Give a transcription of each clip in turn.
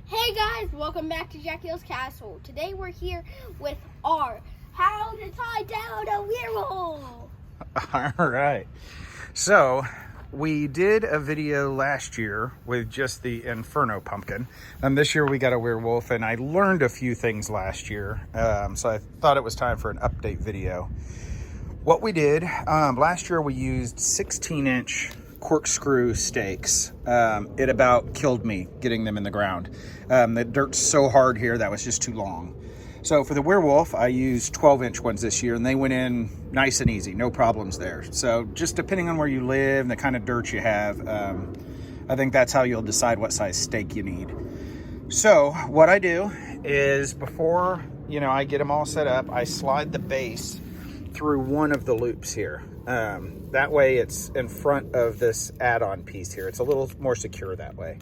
Hey guys, welcome back to Jackula's Castle. Today we're here with our How to Tie Down a Werewolf. All right. So we did a video last year with just the Inferno Pumpkin. And this year we got a werewolf, and I learned a few things last year. So I thought it was time for an update video. What we did, last year we used 16-inch corkscrew stakes. It about killed me getting them in the ground. The dirt's so hard here, that was just too long. So for the werewolf, I used 12-inch ones this year, and they went in nice and easy, no problems there. So just depending on where you live and the kind of dirt you have, I think that's how you'll decide what size stake you need. So what I do is before, I get them all set up, I slide the base through one of the loops here. That way it's in front of this add-on piece here. It's a little more secure that way.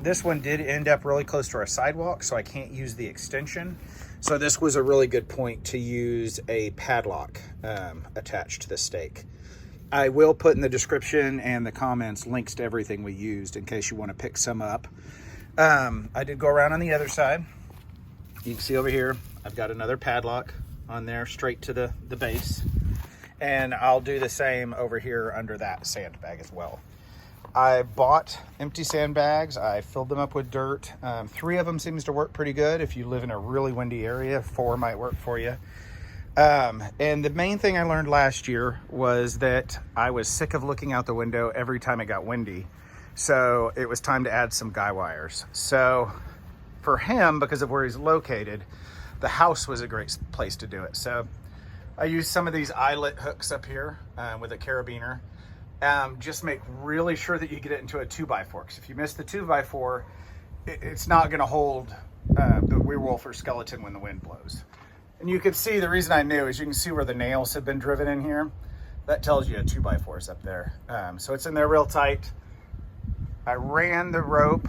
This one did end up really close to our sidewalk, so I can't use the extension. So this was a really good point to use a padlock attached to the stake. I will put in the description and the comments links to everything we used in case you want to pick some up. I did go around on the other side. You can see over here, I've got another padlock on there straight to the base. And I'll do the same over here under that sandbag as well. I bought empty sandbags. I filled them up with dirt. 3 of them seems to work pretty good. If you live in a really windy area, 4 might work for you. And the main thing I learned last year was that I was sick of looking out the window every time it got windy. So it was time to add some guy wires. So for him, because of where he's located, the house was a great place to do it. So I used some of these eyelet hooks up here with a carabiner. Just make really sure that you get it into a 2x4. Because if you miss the 2x4, it's not going to hold the werewolf or skeleton when the wind blows. And you can see, the reason I knew is you can see where the nails have been driven in here. That tells you a 2x4 is up there. So it's in there real tight. I ran the rope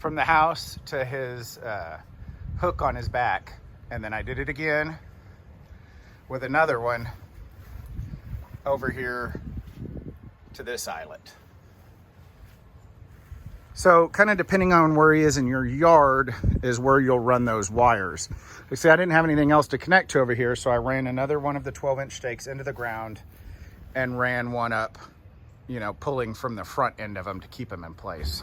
from the house to his hook on his back. And then I did it again with another one over here to this eyelet. So kind of depending on where he is in your yard is where you'll run those wires. You see, I didn't have anything else to connect to over here, so I ran another one of the 12-inch stakes into the ground and ran one up, pulling from the front end of them to keep them in place.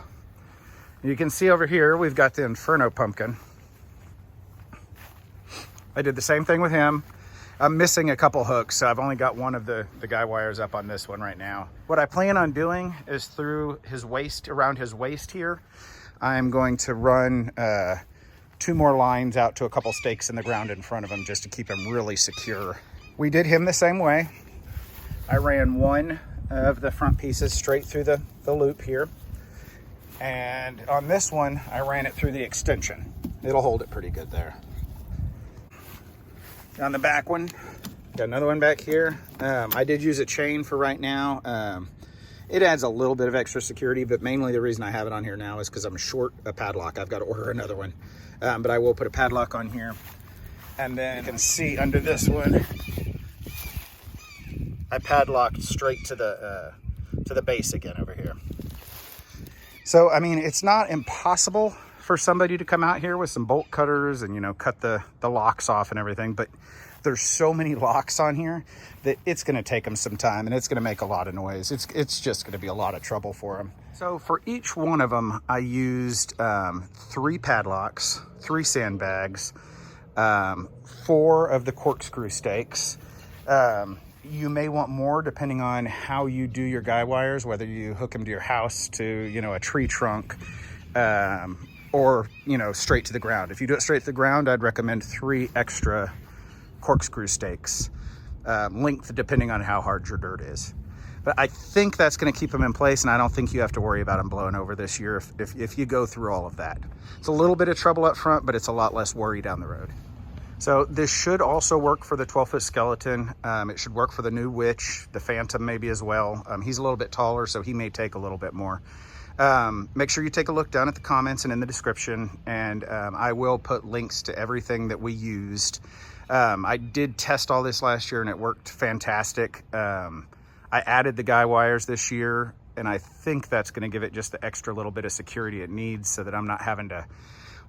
You can see over here, we've got the Inferno Pumpkin. I did the same thing with him. I'm missing a couple hooks, so I've only got one of the guy wires up on this one right now. What I plan on doing is through his waist, around his waist here, I'm going to run 2 more lines out to a couple stakes in the ground in front of him just to keep him really secure. We did him the same way. I ran one of the front pieces straight through the loop here. And on this one, I ran it through the extension. It'll hold it pretty good there. On the back one, got another one back here. I did use a chain for right now. It adds a little bit of extra security, but mainly the reason I have it on here now is because I'm short a padlock. I've got to order another one, but I will put a padlock on here. And then you can see under this one, I padlocked straight to the base again over here. So, I mean, it's not impossible for somebody to come out here with some bolt cutters and, cut the locks off and everything. But there's so many locks on here that it's going to take them some time and it's going to make a lot of noise. It's just going to be a lot of trouble for them. So for each one of them, I used 3 padlocks, 3 sandbags, 4 of the corkscrew stakes. You may want more depending on how you do your guy wires, whether you hook them to your house, to, a tree trunk, or, straight to the ground. If you do it straight to the ground, I'd recommend 3 extra corkscrew stakes, length depending on how hard your dirt is. But I think that's going to keep them in place, and I don't think you have to worry about them blowing over this year if you go through all of that. It's a little bit of trouble up front, but it's a lot less worry down the road. So this should also work for the 12-foot skeleton. It should work for the new witch, the phantom maybe as well. He's a little bit taller, so he may take a little bit more. Make sure you take a look down at the comments and in the description, and I will put links to everything that we used. I did test all this last year and it worked fantastic. I added the guy wires this year and I think that's going to give it just the extra little bit of security it needs so that I'm not having to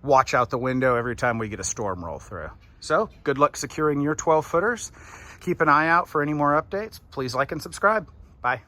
watch out the window every time we get a storm roll through. So good luck securing your 12 footers. Keep an eye out for any more updates. Please like and subscribe. Bye.